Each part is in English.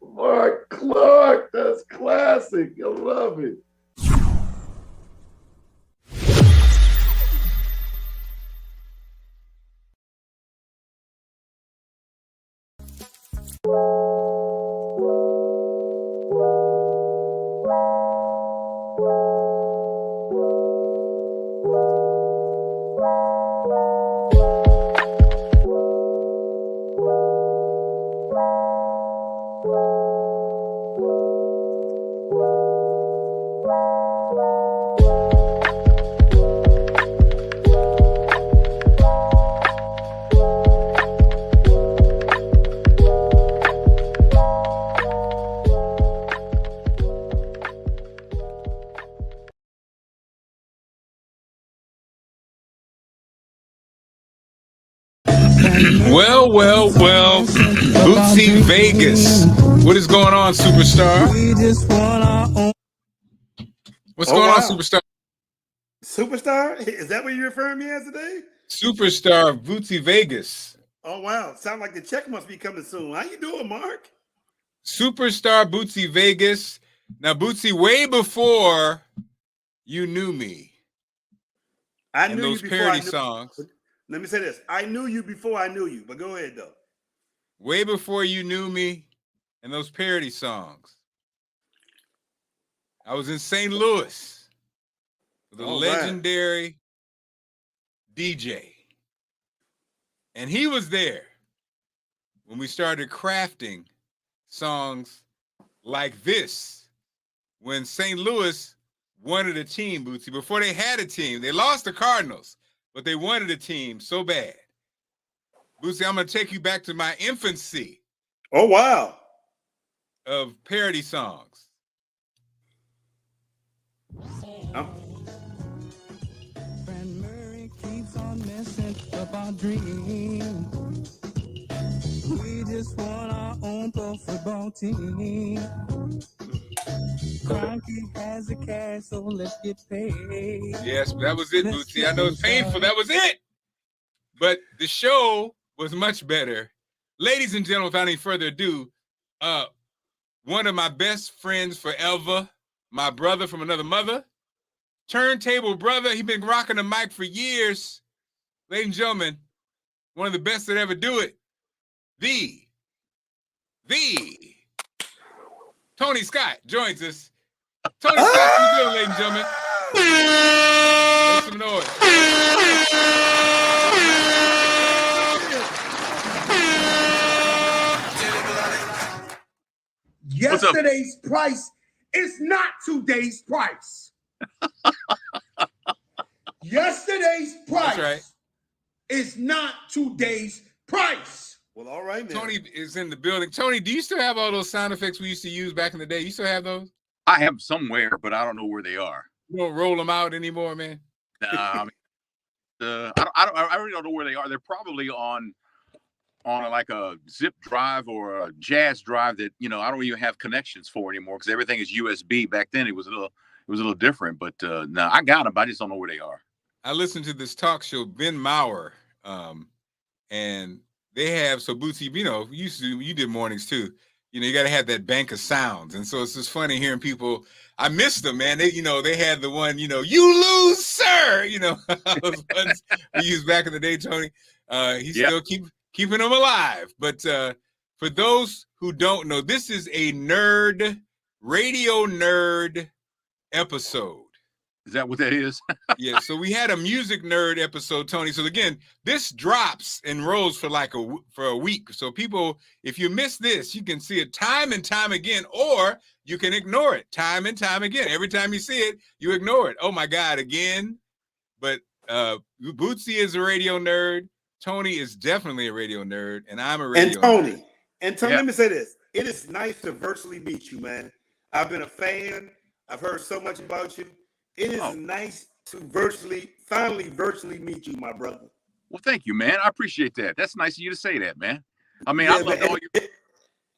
Marc Clarke, that's classic. I love it. Well, Bootsy Vegas. What is going on, superstar? What's going on, superstar? Superstar? Is that what you're referring to me as today? Superstar Bootsy Vegas. Oh, wow. Sound like the check must be coming soon. How you doing, Mark? Superstar Bootsy Vegas. Now, Bootsy, way before you knew me. I knew those you before parody I knew songs. Let me say this. I knew you before I knew you, but go ahead, though. Way before you knew me and those parody songs. I was in St. Louis with a legendary DJ. And he was there when we started crafting songs like this. When St. Louis wanted a team, Bootsy, before they had a team. They lost the Cardinals, but they wanted a team so bad. Bootsy, I'm going to take you back to my infancy. Oh, wow. Of parody songs. Friend Murray keeps on messing up our dreams. We just want our own pro football team. Cronky has the cash, so let's get paid. Yes, that was it, Bootsy. I know it's painful. That was it. But the show was much better. Ladies and gentlemen, without any further ado, one of my best friends forever, my brother from another mother, turntable brother. He's been rocking the mic for years. Ladies and gentlemen, one of the best that ever do it. The Tony Scott joins us. Tony Scott, how you doing, ladies and gentlemen? Make some noise. Yesterday's price is not today's price. Yesterday's price is not today's price. Well, all right, man. Tony is in the building. Tony, do you still have all those sound effects we used to use back in the day? You still have those? I have somewhere, but I don't know where they are. You don't roll them out anymore, man? I really don't know where they are. They're probably on like a zip drive or a jazz drive that, you know, I don't even have connections for anymore because everything is USB. Back then it was a little different, but no, I got them, but I just don't know where they are. I listened to this talk show, Ben Maurer, and they have, so Bootsy, you know, you did mornings too. You know, you got to have that bank of sounds. And so it's just funny hearing people, I miss them, man. They, you know, they had the one, you know, you lose, sir. You know, those ones we used back in the day, Tony. He's still keeping them alive. But for those who don't know, this is a radio nerd episode. Is that what that is? Yeah, so we had a music nerd episode, Tony. So again, this drops and rolls for like a week. So people, if you miss this, you can see it time and time again, or you can ignore it time and time again. Every time you see it, you ignore it. Oh my God, again. But Bootsy is a radio nerd. Tony is definitely a radio nerd, and I'm a radio nerd. And Tony, let me say this. It is nice to virtually meet you, man. I've been a fan. I've heard so much about you. It is nice to finally virtually meet you, my brother. Well, thank you, man. I appreciate that. That's nice of you to say that, man. I mean, I loved all your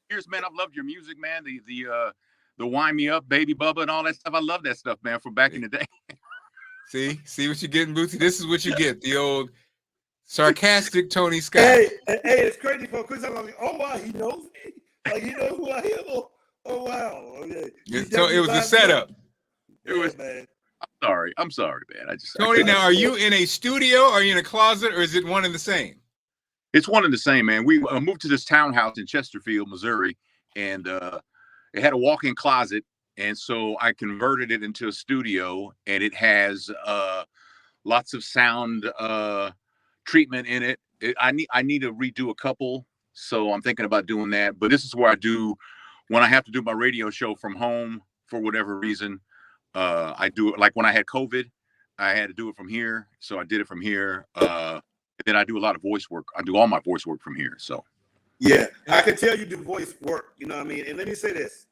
years, man. I've loved your music, man. The Wind Me Up, Baby Bubba, and all that stuff. I love that stuff, man, from back in the day. See what you're getting, Bootsy? This is what you get. The old sarcastic Tony Scott. Hey, it's crazy for Chris. I'm like, oh wow, he knows me. Like, he knows who I am. Oh wow. Okay. So it was a setup. Man. I'm sorry, man. Tony, now are you in a studio? Are you in a closet, or is it one and the same? It's one and the same, man. We moved to this townhouse in Chesterfield, Missouri, and it had a walk-in closet, and so I converted it into a studio, and it has lots of sound treatment in it. I need to redo a couple, so I'm thinking about doing that. But this is where I do when I have to do my radio show from home for whatever reason. I do it like when I had COVID, I had to do it from here. So I did it from here. And then I do a lot of voice work. I do all my voice work from here. So. Yeah, I can tell you do voice work. You know what I mean? And let me say this.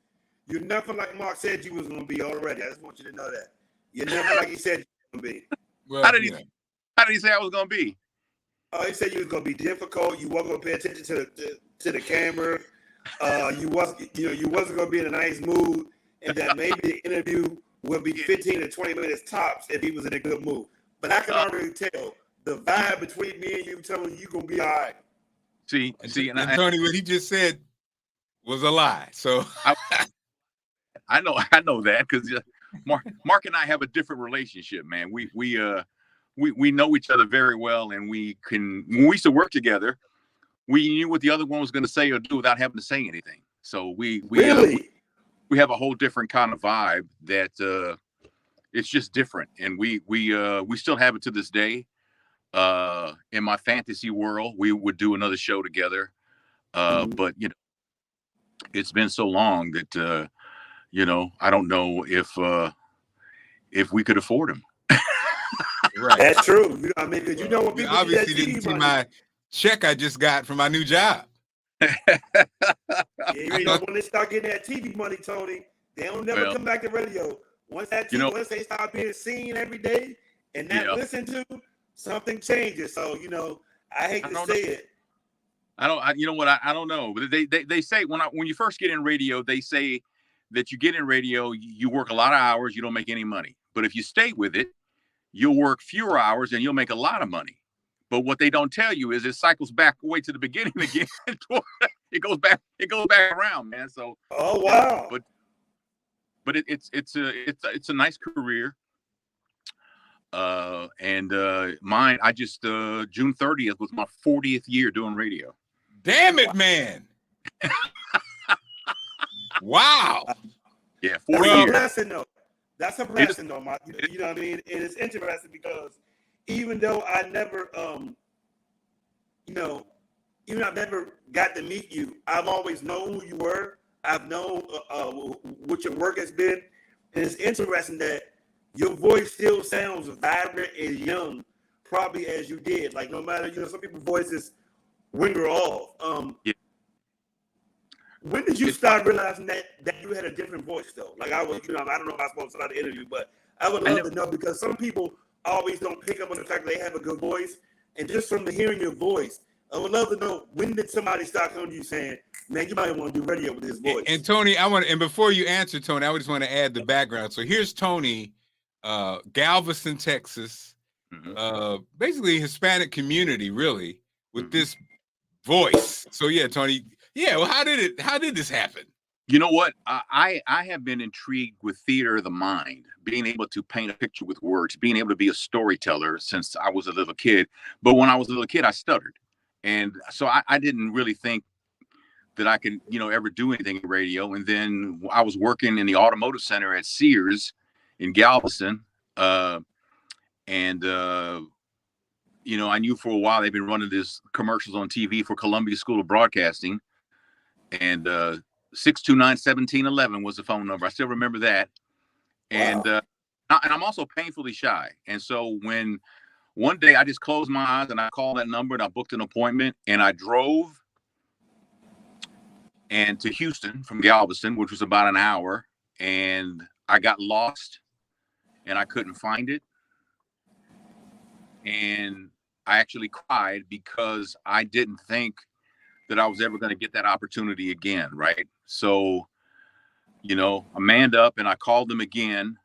You're nothing like Mark said you was going to be already. I just want you to know that. You're never like he said you were going to be. Well, how did he say I was going to be? Oh, he said you was going to be difficult. You wasn't going to pay attention to the camera. You wasn't going to be in a nice mood. And that maybe the interview will be 15 to 20 minutes tops if he was in a good mood. But I can already tell the vibe between me and you telling you going to be all right. See, and Tony, what he just said was a lie. So I know that because Mark and I have a different relationship, man. We know each other very well, and when we used to work together, we knew what the other one was going to say or do without having to say anything. So we have a whole different kind of vibe that it's just different, and we still have it to this day. In my fantasy world, we would do another show together, but it's been so long that I don't know if we could afford him. Right, that's true. You know what I mean? Because when people obviously didn't see my check I just got from my new job. When they start getting that TV money, Tony, they don't never come back to radio. Once once they start being seen every day and not listened to, something changes. So I hate to say it. I don't know. But they say when you first get in radio, they say that you get in radio, you work a lot of hours, you don't make any money. But if you stay with it, you'll work fewer hours and you'll make a lot of money. But what they don't tell you is it cycles back way to the beginning again. It goes back around, man. So oh wow. But it's a nice career. And mine, I just June 30th was my 40th year doing radio. Damn it, man. Wow. Yeah, 40 years. That's a blessing, though, Mark. You know what I mean? And it's interesting because even though I never, even I've never got to meet you, I've always known who you were. I've known what your work has been. And it's interesting that your voice still sounds vibrant and young, probably as you did. Like, no matter, some people's voices winger off. When did you start realizing that you had a different voice, though? Like, I don't know if I'm supposed to start the interview, but I would love to know because some people always don't pick up on the fact that they have a good voice. And just from hearing your voice, I would love to know, when did somebody start coming to you saying, man, you might want to do radio with this voice? And Tony, and before you answer, Tony, I just want to add the background. So here's Tony, Galveston, Texas, basically Hispanic community, really, with this voice. So yeah, Tony, well, how did this happen? You know what? I have been intrigued with theater of the mind, being able to paint a picture with words, being able to be a storyteller since I was a little kid. But when I was a little kid, I stuttered. And so I didn't really think that I could, ever do anything in radio. And then I was working in the automotive center at Sears in Galveston. And you know, I knew for a while they've been running this commercials on TV for Columbia School of Broadcasting, and 629-1711 was the phone number. I still remember that. And Wow. and I'm also painfully shy. And so when one day I just closed my eyes and I called that number and I booked an appointment and I drove and to Houston from Galveston, which was about an hour, and I got lost and I couldn't find it. And I actually cried because I didn't think that I was ever going to get that opportunity again, right? So, you know, I manned up and I called them again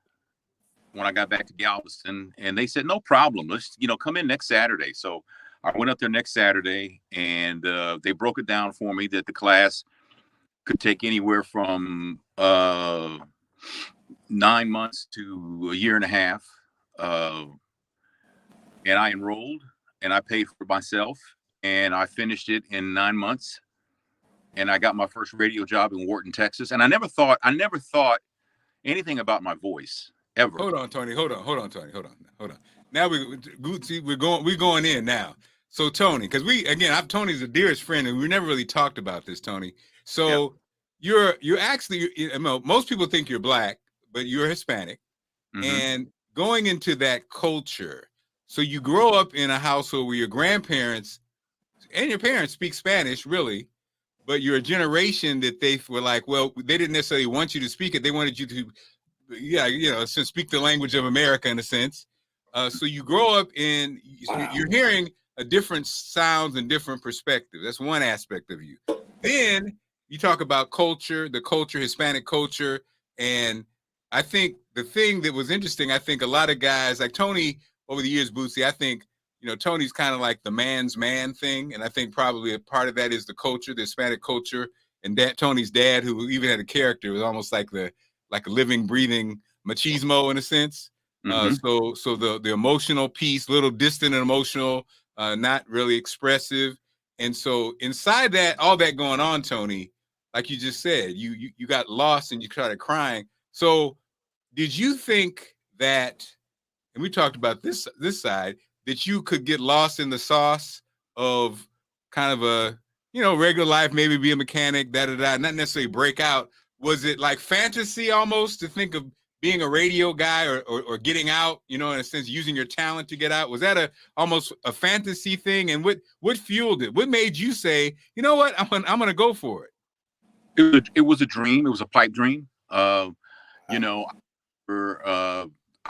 when I got back to Galveston, and they said, no problem. Let's, you know, come in next Saturday. So I went up there next Saturday, and they broke it down for me that the class could take anywhere from 9 months to a year and a half. And I enrolled and I paid for myself, and I finished it in 9 months. And I got my first radio job in Wharton, Texas. And I never thought anything about my voice ever. Hold on, Tony. Hold on, Tony. Hold on. Now we're going in now. So Tony, because Tony's the dearest friend, and we never really talked about this, Tony. So you're actually, most people think you're black, but you're Hispanic, and going into that culture. So you grow up in a household where your grandparents and your parents speak Spanish, really, but you're a generation that they were like, well, they didn't necessarily want you to speak it. They wanted you to, speak the language of America in a sense. So you grow up in, you're hearing a different sounds and different perspectives. That's one aspect of you. Then you talk about culture, Hispanic culture. And I think the thing that was interesting, I think a lot of guys like Tony over the years, Bootsy, I think, Tony's kind of like the man's man thing. And I think probably a part of that is the culture, the Hispanic culture. And Tony's dad, who even had a character, was almost like a living, breathing machismo in a sense. So the emotional piece, little distant and emotional, not really expressive. And so inside that, all that going on, Tony, like you just said, you got lost and you started crying. So did you think that, and we talked about this side, that you could get lost in the sauce of kind of a, regular life, maybe be a mechanic, not necessarily break out? Was it like fantasy almost to think of being a radio guy or getting out, in a sense, using your talent to get out? Was that almost a fantasy thing? And what fueled it? What made you say, you know what, I'm going to go for it? It was a dream. It was a pipe dream. I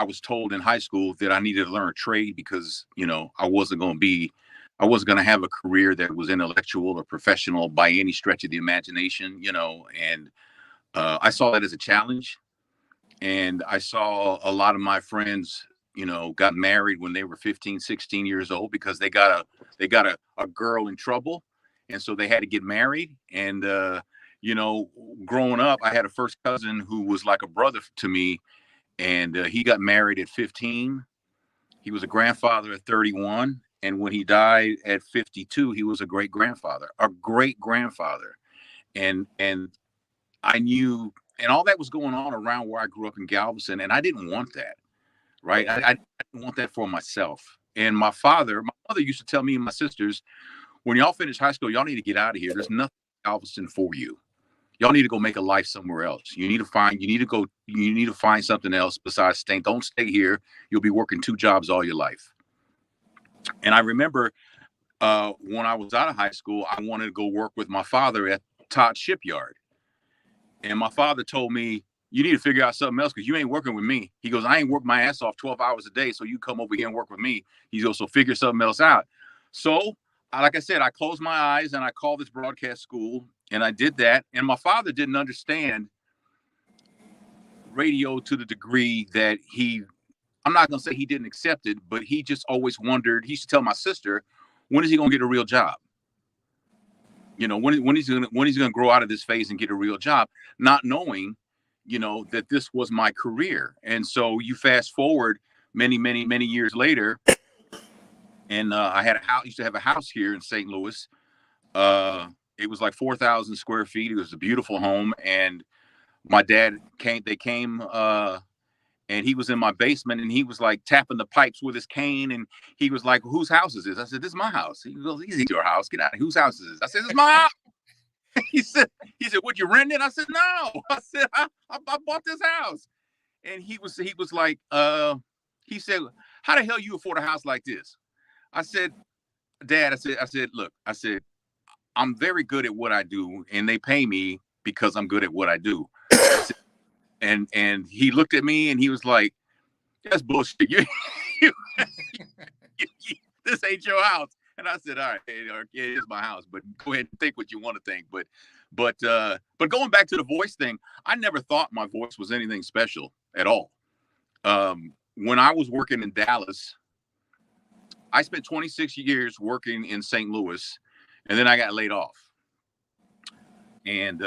was told in high school that I needed to learn a trade because, I wasn't going to have a career that was intellectual or professional by any stretch of the imagination, and I saw that as a challenge. And I saw a lot of my friends, got married when they were 15, 16 years old because they got a girl in trouble. And so they had to get married. And, growing up, I had a first cousin who was like a brother to me. And he got married at 15. He was a grandfather at 31. And when he died at 52, he was a great grandfather. And I knew, and all that was going on around where I grew up in Galveston, and I didn't want that, right? I didn't want that for myself. And my mother used to tell me and my sisters, when y'all finish high school, y'all need to get out of here. There's nothing in Galveston for you. Y'all need to go make a life somewhere else. You need to find something else besides staying. Don't stay here. You'll be working 2 jobs all your life. And I remember when I was out of high school, I wanted to go work with my father at Todd Shipyard. And my father told me, you need to figure out something else because you ain't working with me. He goes, I ain't work my ass off 12 hours a day, so you come over here and work with me. He goes, so figure something else out. So, like I said, I closed my eyes and I called this broadcast school and I did that. And my father didn't understand radio to the degree that I'm not going to say he didn't accept it, but he just always wondered. He used to tell my sister, when is he going to get a real job? When he's going to grow out of this phase and get a real job, not knowing, that this was my career. And so you fast forward many, many, many years later, and I used to have a house here in St. Louis. It was like 4,000 square feet. It was a beautiful home. And my dad came and he was in my basement, and he was like tapping the pipes with his cane, and he was like, "Whose house is this?" I said, "This is my house." He goes, "Easy, your house. Get out of here. Whose house is this?" I said, "This is my house." He said, "What, you renting?" I said, "No." I said, I bought this house. And he was like, he said, "How the hell you afford a house like this?" I said, "Dad," I said, "Look," I said, "I'm very good at what I do, and they pay me because I'm good at what I do." I said, and he looked at me and he was like, "That's bullshit. This ain't your house." And I said, "All right, it is my house, but go ahead and think what you want to think." But going back to the voice thing, I never thought my voice was anything special at all. When I was working in Dallas, I spent 26 years working in St. Louis, and then I got laid off. And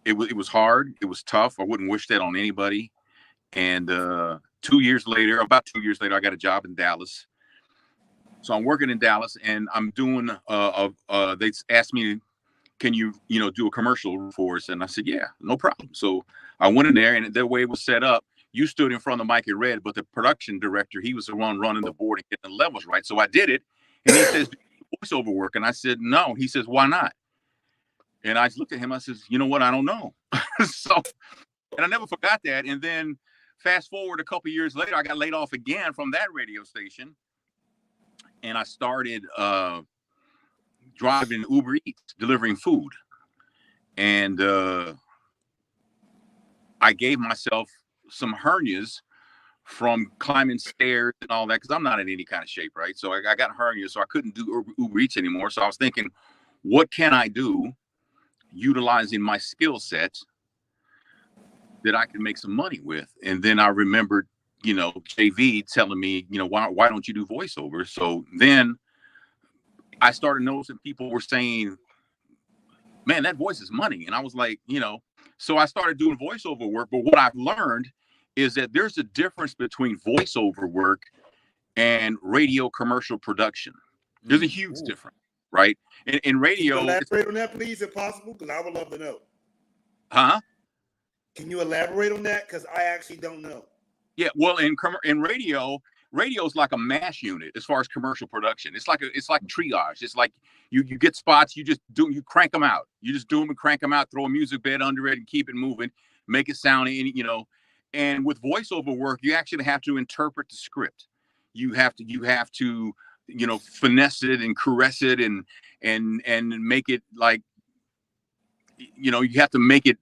it was hard. It was tough. I wouldn't wish that on anybody. And about 2 years later, I got a job in Dallas. So I'm working in Dallas, and I'm doing they asked me, "Can you do a commercial for us?" And I said, "Yeah, no problem." So I went in there, and the way it was set up, you stood in front of the mic and read, but the production director, he was the one running the board and getting the levels right. So I did it, and he says, "Do voiceover work?" And I said, "No." He says, "Why not?" And I looked at him. I says, "You know what? I don't know." And I never forgot that. And then fast forward a couple years later, I got laid off again from that radio station. And I started driving Uber Eats, delivering food. And I gave myself some hernias from climbing stairs and all that, because I'm not in any kind of shape, right? So I got hernias, so I couldn't do Uber Eats anymore. So I was thinking, what can I do utilizing my skill set that I can make some money with? And then I remembered, JV telling me, why don't you do voiceover? So then I started noticing people were saying, "Man, that voice is money." And I was like, so I started doing voiceover work. But what I've learned is that there's a difference between voiceover work and radio commercial production. There's a huge difference, right? In radio, can you elaborate on that, please, if possible? Because I would love to know. Huh? Can you elaborate on that? Because I actually don't know. Yeah, well, in radio is like a mash unit as far as commercial production. It's like triage. It's like you get spots, you crank them out. You just do them and crank them out, throw a music bed under it and keep it moving, make it sound, and with voiceover work, you actually have to interpret the script. You have to finesse it and caress it and make it like, you have to make it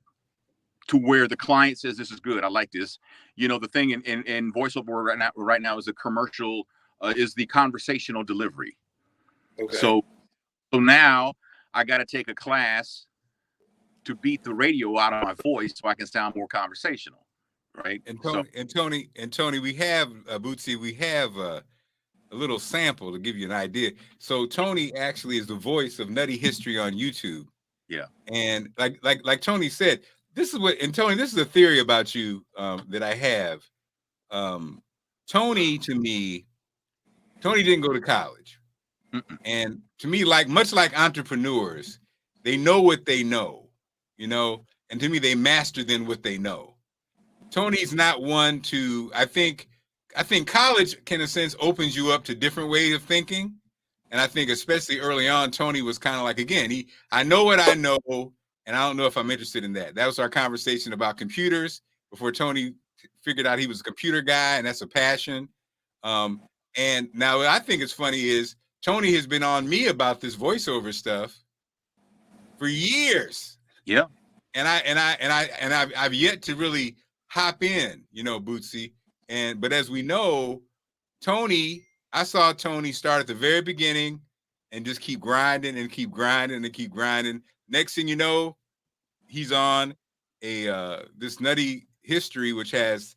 to where the client says, "This is good. I like this." The thing in voiceover right now is the commercial, is the conversational delivery. Okay. So now I got to take a class to beat the radio out of my voice so I can sound more conversational, right? And Tony, we have Bootsy. We have a little sample to give you an idea. So Tony actually is the voice of Nutty History on YouTube. Yeah. And like Tony said, this is a theory about you that I have. Tony didn't go to college. Mm-mm. And to me, much like entrepreneurs, they know what they know, and to me, they master then what they know. Tony's not one to, I think college can, in a sense, opens you up to different ways of thinking. And I think especially early on, Tony was kind of like, again, I know what I know, and I don't know if I'm interested in that. That was our conversation about computers before Tony figured out he was a computer guy, and that's a passion. And now what I think is funny is Tony has been on me about this voiceover stuff for years. Yeah. And I've yet to really hop in, Bootsy. But as we know, I saw Tony start at the very beginning and just keep grinding and keep grinding and keep grinding. Next thing you know, he's on this Nutty History, which has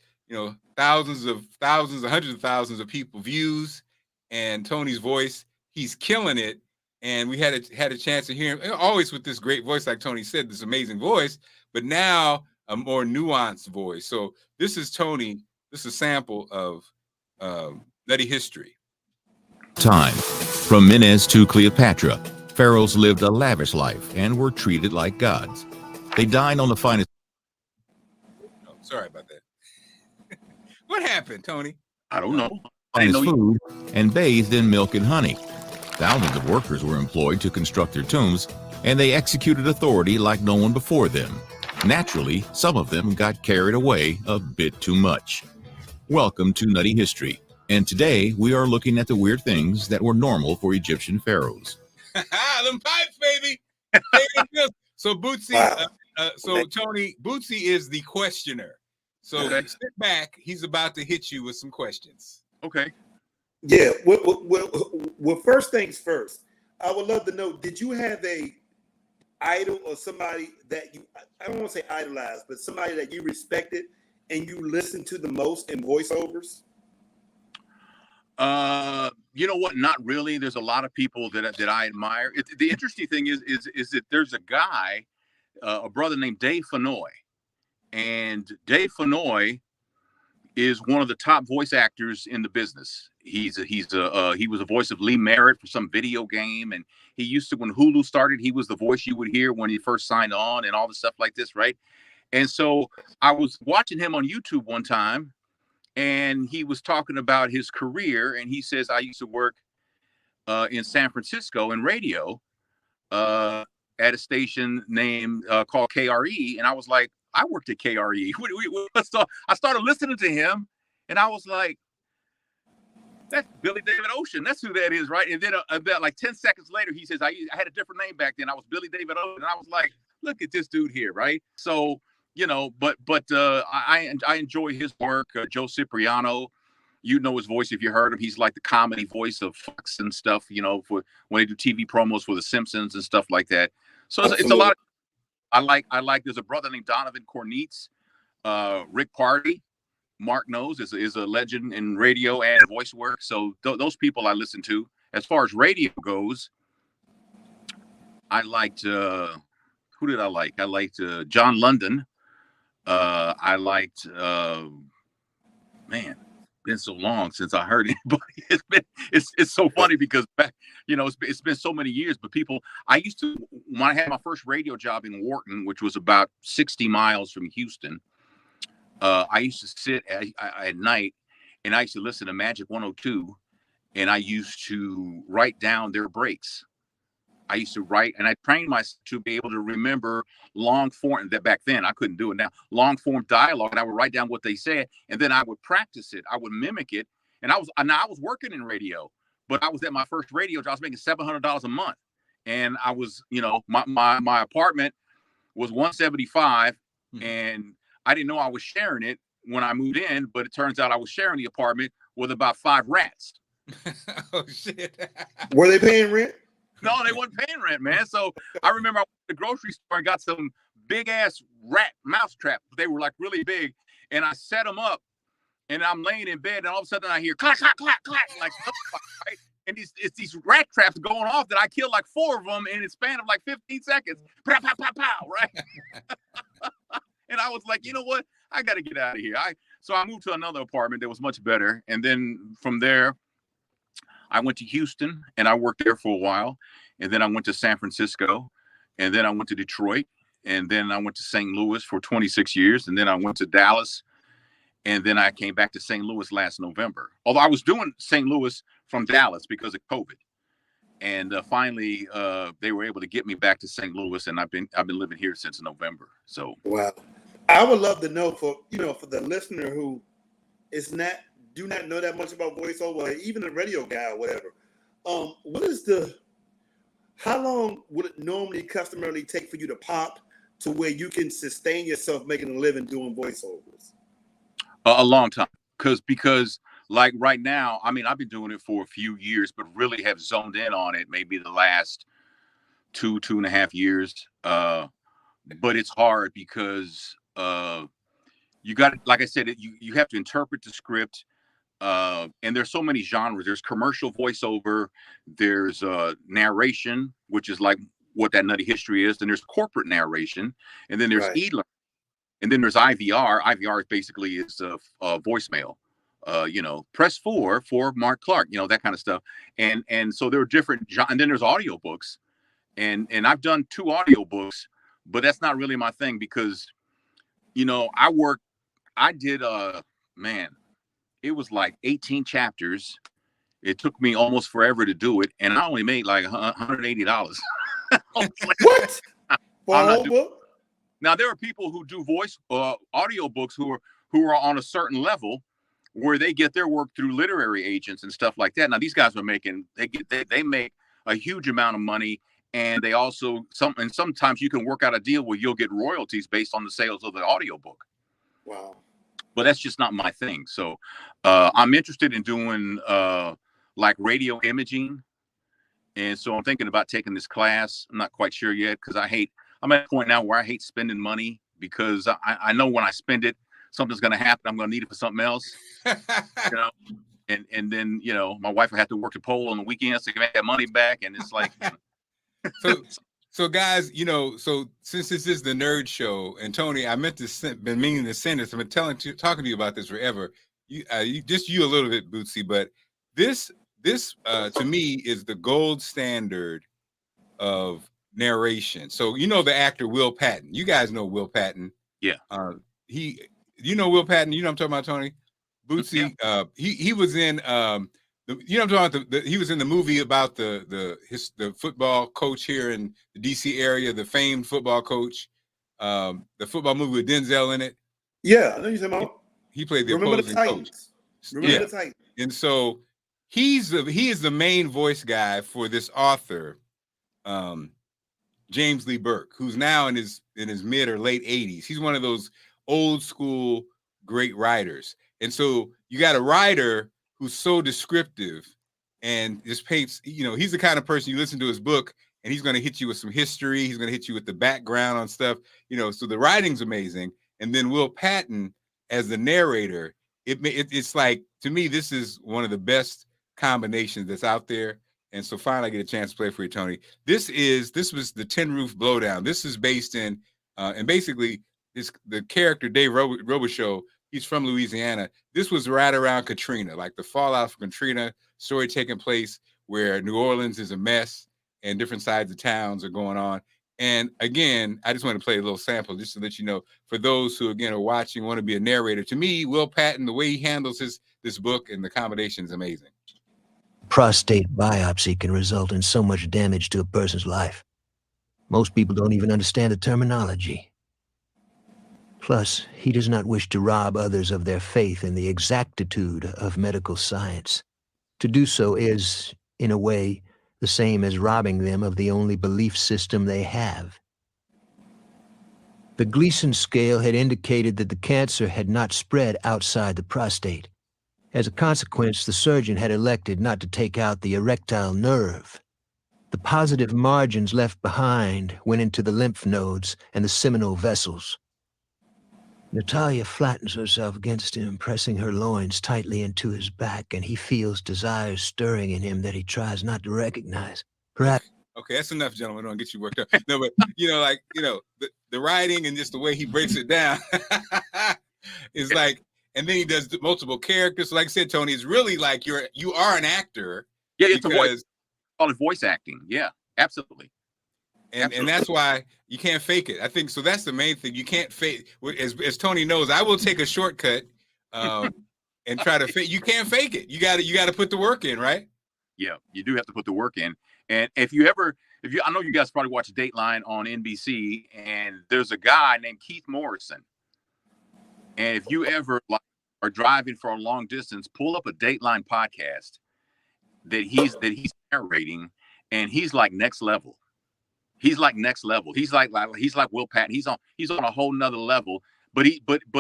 hundreds of thousands of people views, and Tony's voice, he's killing it. And we had a chance to hear him, always with this great voice, like Tony said, this amazing voice, but now a more nuanced voice. So this is Tony. This is a sample of Nutty History. Time. From Menes to Cleopatra, pharaohs lived a lavish life and were treated like gods. They dined on the finest. Oh, sorry about that. What happened, Tony? I don't know. On his food and bathed in milk and honey. Thousands of workers were employed to construct their tombs, and they executed authority like no one before them. Naturally, some of them got carried away a bit too much. Welcome to Nutty History, and today we are looking at the weird things that were normal for Egyptian pharaohs. Them pipes, baby. So Bootsy, Tony, Bootsy is the questioner. So sit back. He's about to hit you with some questions. Okay. Yeah. Well, first things first. I would love to know, did you have a idol or somebody that you, I don't want to say idolized, but somebody that you respected and you listened to the most in voiceovers? You know what? Not really. There's a lot of people that I admire. The interesting thing is that there's a guy, a brother named Dave Fenoy, and Dave Fenoy is one of the top voice actors in the business. He was a voice of Lee Merritt for some video game, and he used to, when Hulu started, he was the voice you would hear when he first signed on and all the stuff like this, right? And so I was watching him on YouTube one time, and he was talking about his career, and he says, I used to work in San Francisco in radio at a station named called KRE, and I was like, I worked at KRE. So I started listening to him, and I was like, that's Billy David Ocean. That's who that is, right? And then about like 10 seconds later, he says, I had a different name back then. I was Billy David Ocean. And I was like, look at this dude here, right? So, you know, but I enjoy his work. Joe Cipriano, you know his voice if you heard him. He's like the comedy voice of Fox and stuff, you know, for when they do TV promos for The Simpsons and stuff like that. So it's a lot of, I like, there's a brother named Donovan Cornetz, Rick Party, Mark knows, is a legend in radio and voice work. So those people I listen to. As far as radio goes, I liked, who did I like? I liked John London. I liked, man, been so long since I heard anybody. It's so funny because back, you know, it's been so many years, but people, I used to, when I had my first radio job in Wharton, which was about 60 miles from Houston, I used to sit at night and I used to listen to Magic 102, and I used to write down their breaks. I used to write, and I trained myself to be able to remember long form, that back then I couldn't do it now, long form dialogue. And I would write down what they said, and then I would practice it. I would mimic it. And I was working in radio, but I was at my first radio job. I was making $700 a month. And I was, you know, my apartment was 175, and I didn't know I was sharing it when I moved in, but it turns out I was sharing the apartment with about 5 rats. Oh shit. Were they paying rent? No, they weren't paying rent, man. So I remember I went to the grocery store and got some big ass rat mouse traps. They were like really big, and I set them up, and I'm laying in bed, and all of a sudden I hear clack, clack, clack, clack, like, right? And it's these rat traps going off that I killed like 4 of them in a span of like 15 seconds. Pow, pow, pow, pow, right? And I was like, you know what? I got to get out of here. So I moved to another apartment that was much better, and then from there, I went to Houston and I worked there for a while. And then I went to San Francisco, and then I went to Detroit, and then I went to St. Louis for 26 years. And then I went to Dallas, and then I came back to St. Louis last November. Although I was doing St. Louis from Dallas because of COVID. And finally, they were able to get me back to St. Louis, and I've been living here since November. So wow, I would love to know for the listener who do not know that much about voiceover, or even a radio guy or whatever. How long would it normally customarily take for you to pop to where you can sustain yourself making a living doing voiceovers? A long time, because like right now, I mean, I've been doing it for a few years, but really have zoned in on it maybe the last 2.5 years. But it's hard because you got, like I said, you have to interpret the script. And there's so many genres. There's commercial voiceover, there's narration, which is like what that Nutty History is. Then there's corporate narration, and then there's e-learning, and then there's IVR. IVR basically is voicemail. Press 4 for Marc Clarke, that kind of stuff. And so there are different, and then there's audiobooks, and I've done 2 audiobooks, but that's not really my thing because, it was like 18 chapters. It took me almost forever to do it, and I only made like $180. What? For a whole book? Now there are people who do voice audio books who are on a certain level where they get their work through literary agents and stuff like that. Now these guys are making they make a huge amount of money, and they also sometimes you can work out a deal where you'll get royalties based on the sales of the audio book. Wow. But that's just not my thing. So I'm interested in doing like radio imaging. And so I'm thinking about taking this class. I'm not quite sure yet because I'm at a point now where I hate spending money because I know when I spend it, something's going to happen. I'm going to need it for something else. And then, my wife will have to work the pole on the weekends to get that money back. And it's like. So guys, so since this is the nerd show, and Tony, I been meaning to send this. I've been talking to you about this forever. You a little bit, Bootsy, but this to me is the gold standard of narration. So the actor Will Patton. You guys know Will Patton. Yeah. Will Patton. You know what I'm talking about, Tony? Bootsy. Yeah. He was in I'm talking about he was in the movie about the football coach here in the DC area, the famed football coach, the football movie with Denzel in it. Yeah, I know you're talking about. He played the opposing coach. Remember the Titans. And so he is the main voice guy for this author, James Lee Burke, who's now in his mid or late 80s. He's one of those old school great writers. And so you got a writer who's so descriptive and just paints, he's the kind of person you listen to his book and he's going to hit you with some history. He's going to hit you with the background on stuff, so the writing's amazing. And then Will Patton as the narrator, it's like, to me, this is one of the best combinations that's out there. And so finally I get a chance to play for you, Tony. This was the Tin Roof Blowdown. This is based in, and basically the character Dave Robichaux, he's from Louisiana. This was right around Katrina, like the fallout from Katrina, story taking place where New Orleans is a mess and different sides of towns are going on. And again, I just want to play a little sample just to let you know, for those who, again, are watching, want to be a narrator. To me, Will Patton, the way he handles this book and the combination is amazing. Prostate biopsy can result in so much damage to a person's life. Most people don't even understand the terminology. Plus, he does not wish to rob others of their faith in the exactitude of medical science. To do so is, in a way, the same as robbing them of the only belief system they have. The Gleason scale had indicated that the cancer had not spread outside the prostate. As a consequence, the surgeon had elected not to take out the erectile nerve. The positive margins left behind went into the lymph nodes and the seminal vessels. Natalia flattens herself against him, pressing her loins tightly into his back, and he feels desires stirring in him that he tries not to recognize. Perhaps. Okay, that's enough, gentlemen. Don't get you worked up. No, but the writing and just the way he breaks it down is like, and then he does multiple characters. So like I said, Tony, it's really like you are an actor. Yeah, it's a voice. Call it voice acting. Yeah, absolutely. And that's why you can't fake it. I think so. That's the main thing. You can't fake. As Tony knows, I will take a shortcut and try to fake. You can't fake it. You got to put the work in, right? Yeah, you do have to put the work in. And I know you guys probably watch Dateline on NBC, and there's a guy named Keith Morrison. And if you ever are driving for a long distance, pull up a Dateline podcast that he's narrating, and he's like next level. He's like next level. He's like Will Patton. He's on a whole nother level. But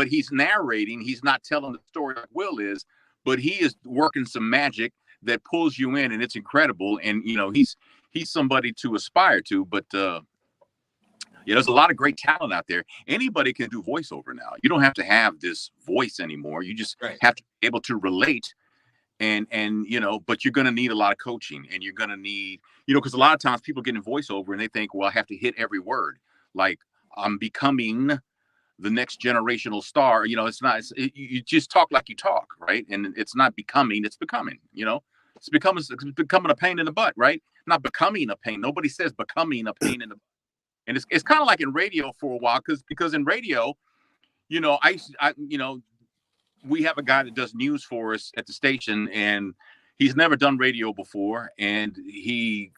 he's narrating. He's not telling the story like Will is, but he is working some magic that pulls you in, and it's incredible. And he's somebody to aspire to. But there's a lot of great talent out there. Anybody can do voiceover now. You don't have to have this voice anymore. You just have to be able to relate. And but you're going to need a lot of coaching, and you're going to need, because a lot of times people get in voiceover and they think, well, I have to hit every word. Like, I'm becoming the next generational star. It's not, you just talk like you talk, right? And it's not becoming, it's becoming, it's becoming a pain in the butt, right? Not becoming a pain. Nobody says becoming a pain in the butt. And it's kind of like in radio for a while, because in radio, we have a guy that does news for us at the station, and he's never done radio before, and he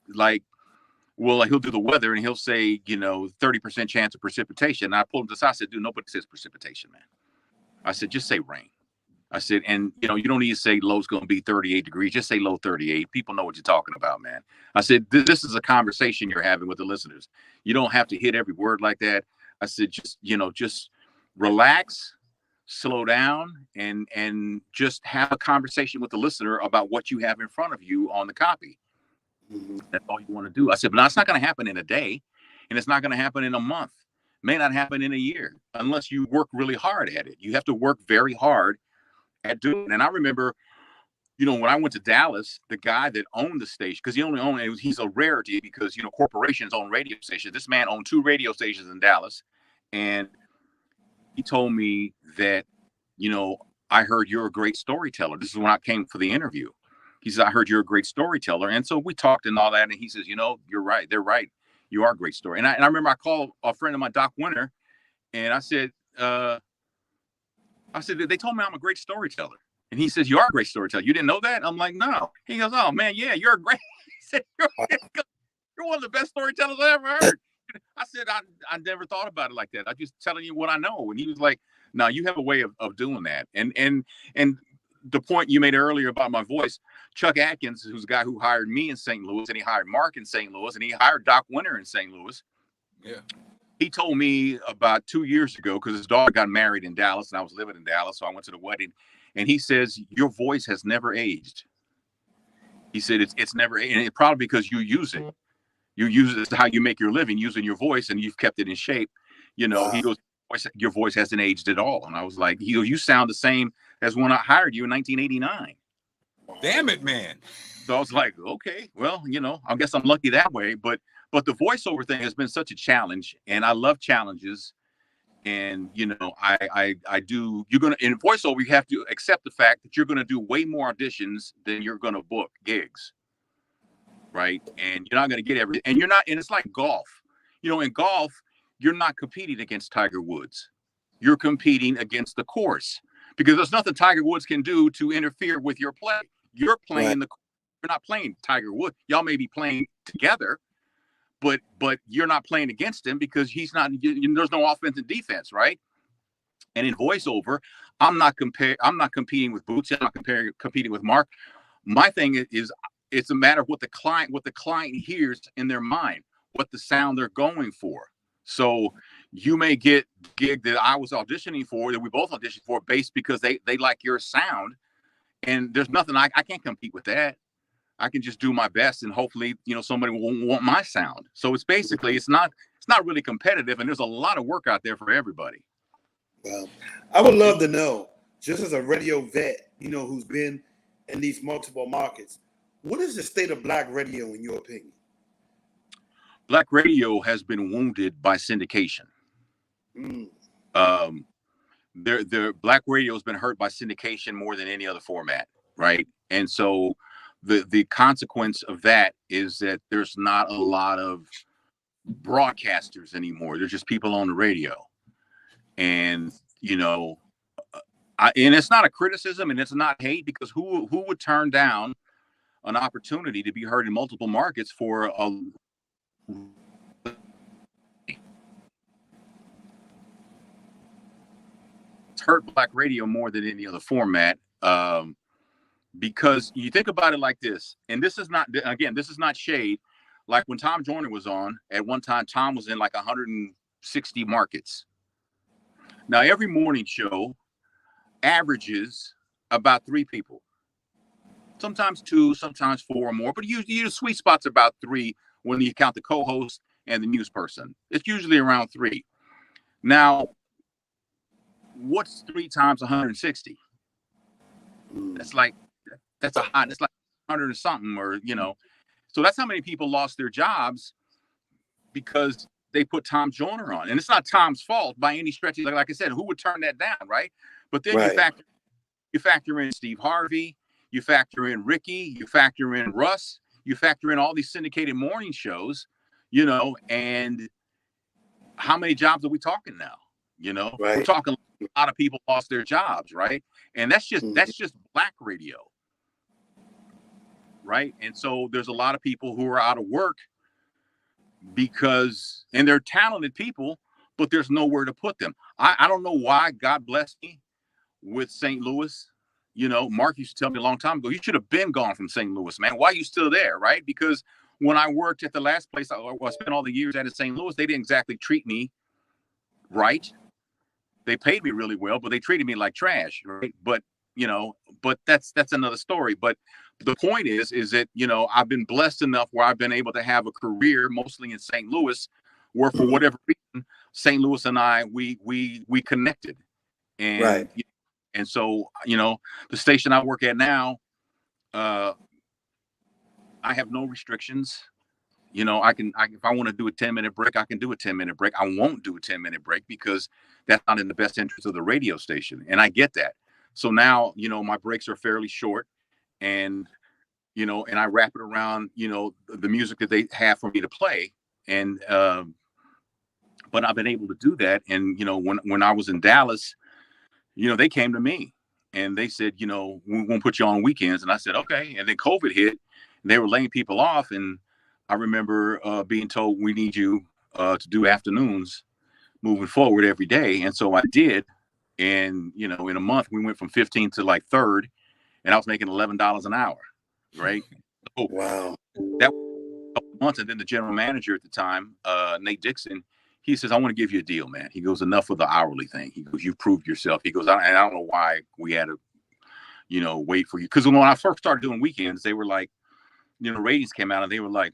he'll do the weather, and he'll say, 30% chance of precipitation. And I pulled him to the side. I said, dude, nobody says precipitation, man. I said, just say rain. I said, and you don't need to say low's going to be 38 degrees. Just say low 38. People know what you're talking about, man. I said, this is a conversation you're having with the listeners. You don't have to hit every word like that. I said, just relax, slow down, and just have a conversation with the listener about what you have in front of you on the copy. Mm-hmm. That's all you want to do. I said, but it's not going to happen in a day, and it's not going to happen in a month. May not happen in a year unless you work really hard at it. You have to work very hard at doing it. And I remember, when I went to Dallas, the guy that owned the station, because he only owned it, he's a rarity because, corporations own radio stations. This man owned 2 radio stations in Dallas. And he told me that, I heard you're a great storyteller. This is when I came for the interview. He said, I heard you're a great storyteller. And so we talked and all that. And he says, you're right. They're right. You are a great story. And I remember I called a friend of mine, Doc Winter, and I said, they told me I'm a great storyteller. And he says, you are a great storyteller. You didn't know that? I'm like, no. He goes, oh man, yeah, you're a great. He said, you're one of the best storytellers I ever heard. I said, I never thought about it like that. I'm just telling you what I know. And he was like, no, you have a way of doing that. And the point you made earlier about my voice, Chuck Atkins, who's a guy who hired me in St. Louis, and he hired Mark in St. Louis, and he hired Doc Winter in St. Louis. Yeah. He told me about 2 years ago, because his daughter got married in Dallas, and I was living in Dallas, so I went to the wedding. And he says, your voice has never aged. He said, it's never, and it's probably because you use it. You use it as how you make your living, using your voice, and you've kept it in shape. He goes, your voice hasn't aged at all. And I was like, you sound the same as when I hired you in 1989. Damn it, man. So I was like, okay, well, I guess I'm lucky that way. But the voiceover thing has been such a challenge, and I love challenges. And, I do, in voiceover, you have to accept the fact that you're going to do way more auditions than you're going to book gigs. Right. And you're not going to get everything. And it's like golf. In golf, you're not competing against Tiger Woods. You're competing against the course, because there's nothing Tiger Woods can do to interfere with your play. You're playing you're not playing Tiger Woods. Y'all may be playing together, but you're not playing against him, because he's not, there's no offense and defense. Right. And in voiceover, I'm not competing with Boots. I'm not competing with Mark. My thing is, it's a matter of what the client hears in their mind, what the sound they're going for. So you may get the gig that I was auditioning for, that we both auditioned for, based because they like your sound. And there's nothing, I can't compete with that. I can just do my best, and hopefully, somebody will want my sound. So it's basically, it's not really competitive, and there's a lot of work out there for everybody. Well, I would love to know, just as a radio vet, who's been in these multiple markets, what is the state of black radio in your opinion? Black radio has been wounded by syndication. The black radio has been hurt by syndication more than any other format, right? And so the consequence of that is that there's not a lot of broadcasters anymore. There's just people on the radio. And, and it's not a criticism, and it's not hate, because who would turn down an opportunity to be heard in multiple markets for a it's hurt black radio more than any other format, because you think about it like this, and this is not shade. Like when Tom Joyner was on, at one time, Tom was in like 160 markets. Now every morning show averages about 3 people. Sometimes 2, sometimes 4 or more, but usually the sweet spot's about 3 when you count the co-host and the news person. It's usually around 3. Now, what's 3 times 160? That's like 100 and something, or So that's how many people lost their jobs because they put Tom Joyner on, and it's not Tom's fault by any stretch. Like I said, who would turn that down, right? But then you factor in Steve Harvey. You factor in Ricky, you factor in Russ, you factor in all these syndicated morning shows, and how many jobs are we talking now? We're talking a lot of people lost their jobs, right? And that's just black radio, right? And so there's a lot of people who are out of work because, and they're talented people, but there's nowhere to put them. I don't know why God blessed me with St. Louis. You know, Mark used to tell me a long time ago, you should have been gone from St. Louis, man. Why are you still there, right? Because when I worked at the last place I spent all the years at in St. Louis, they didn't exactly treat me right. They paid me really well, but they treated me like trash, right? But, you know, but that's another story. But the point is that, you know, I've been blessed enough where I've been able to have a career mostly in St. Louis, where for whatever reason, St. Louis and I, we connected. And, right. And so, you know, the station I work at now, I have no restrictions. You know, if I want to do a 10-minute break, I can do a 10-minute break. I won't do a 10-minute break because that's not in the best interest of the radio station. And I get that. So now, you know, my breaks are fairly short, and, you know, and I wrap it around, you know, the music that they have for me to play. And, but I've been able to do that. And, you know, when I was in Dallas, you know, they came to me and they said, you know, we won't put you on weekends. And I said, okay. And then COVID hit, and they were laying people off. And I remember being told, we need you to do afternoons moving forward every day. And so I did. And, you know, in a month, we went from 15th to like 3rd, and I was making $11 an hour. Right. So wow. That was a couple months. And then the general manager at the time, Nate Dixon, he says, I want to give you a deal, man. He goes, enough of the hourly thing. He goes, you've proved yourself. He goes, I don't know why we had to, you know, wait for you. Because when I first started doing weekends, they were like, you know, ratings came out and they were like,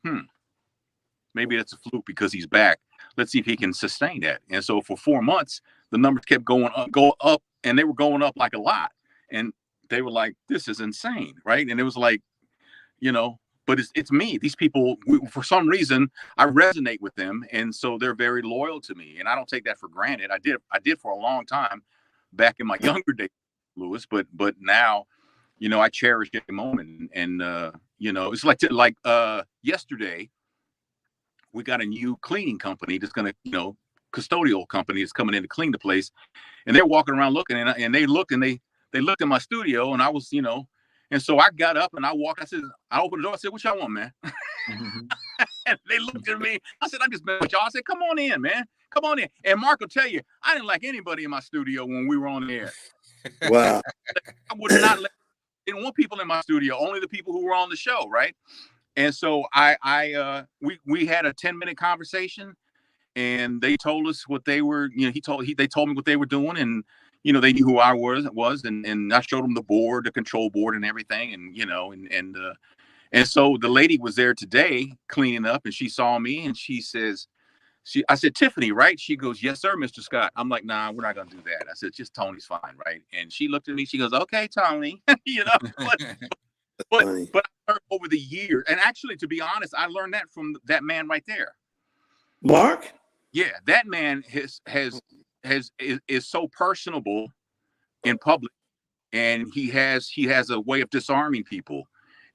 maybe that's a fluke because he's back. Let's see if he can sustain that. And so for 4 months, the numbers kept going up, and they were going up like a lot. And they were like, this is insane, right? And it was like, you know, but it's me. These people, for some reason, I resonate with them, and so they're very loyal to me, and I don't take that for granted. I did for a long time back in my younger days, Lewis, but now, you know, I cherish every moment, and you know, it's like yesterday, we got a new cleaning company that's gonna, you know, custodial company is coming in to clean the place, and they're walking around looking, and they looked at my studio, and I was, you know. And so I got up and I walked. I opened the door. I said, what y'all want, man? And they looked at me. I said, I'm just messing with y'all. I said, come on in, man. Come on in. And Mark will tell you, I didn't like anybody in my studio when we were on the air. Wow. I would not didn't want people in my studio, only the people who were on the show, right? And so we had a 10-minute conversation, and they told us what they were, you know, they told me what they were doing, and you know, they knew who I was, and I showed them the board, the control board, and everything, and you know, and so the lady was there today cleaning up, and she saw me, and she says, I said, Tiffany, right? She goes, yes, sir, Mr. Scott. I'm like, nah, we're not gonna do that. I said, just Tony's fine, right? And she looked at me, she goes, okay, Tony, you know, but I learned over the years, and actually, to be honest, I learned that from that man right there, Mark. Yeah, that man is so personable in public, and he has a way of disarming people.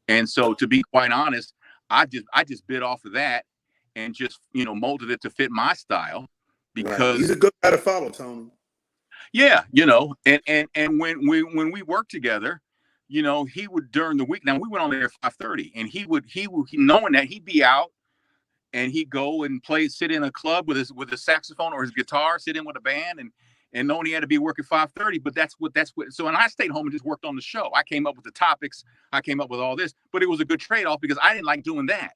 And so, to be quite honest, I just bit off of that and just, you know, molded it to fit my style, because he's a good guy to follow, Tony. Yeah, you know, and when we worked together, you know, he would, during the week, now we went on there at 5:30, and he knowing that he'd be out, and he'd go and sit in a club with his saxophone or his guitar, sit in with a band, and knowing he had to be working 5:30. But that's what. So, and I stayed home and just worked on the show. I came up with the topics. I came up with all this, but it was a good trade-off because I didn't like doing that.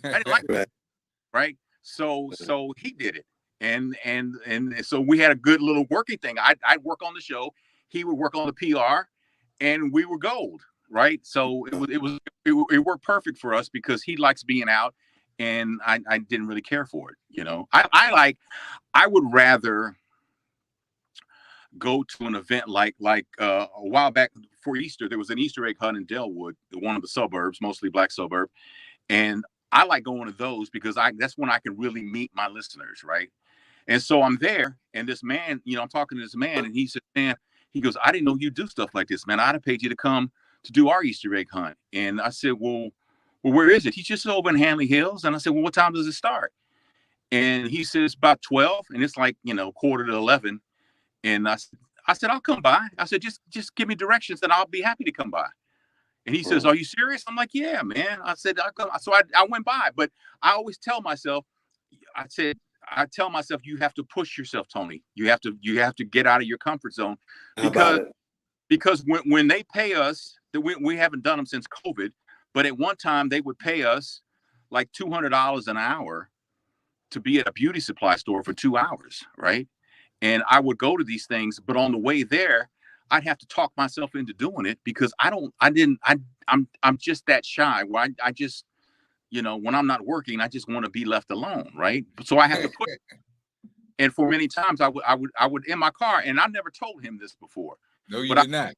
I didn't like that, right? So he did it, and so we had a good little working thing. I'd work on the show. He would work on the PR, and we were gold, right? So it worked perfect for us because he likes being out. And I didn't really care for it, you know. I would rather go to an event like a while back for Easter. There was an Easter egg hunt in Delwood, one of the suburbs, mostly black suburb, and I like going to those because that's when I can really meet my listeners, right? And so I'm there, and this man, you know, I'm talking to this man, and he said, man, he goes, I didn't know you do stuff like this, man. I'd have paid you to come to do our Easter egg hunt. And I said, well, where is it? He's just over in Hanley Hills. And I said, well, what time does it start? And he says about 12, and it's like, you know, 10:45. And I said, I'll come by. I said, just give me directions and I'll be happy to come by. And he says, are you serious? I'm like, yeah, man. I said, I'll come. So I went by, but I always tell myself, I tell myself, you have to push yourself, Tony. You have to get out of your comfort zone, because when they pay us, we haven't done them since COVID, but at one time they would pay us like $200 an hour to be at a beauty supply store for 2 hours, right? And I would go to these things, but on the way there, I'd have to talk myself into doing it because I'm just that shy where I just, when I'm not working, I just want to be left alone, right? So I have to put. And for many times I would in my car, and I never told him this before. No, you did not.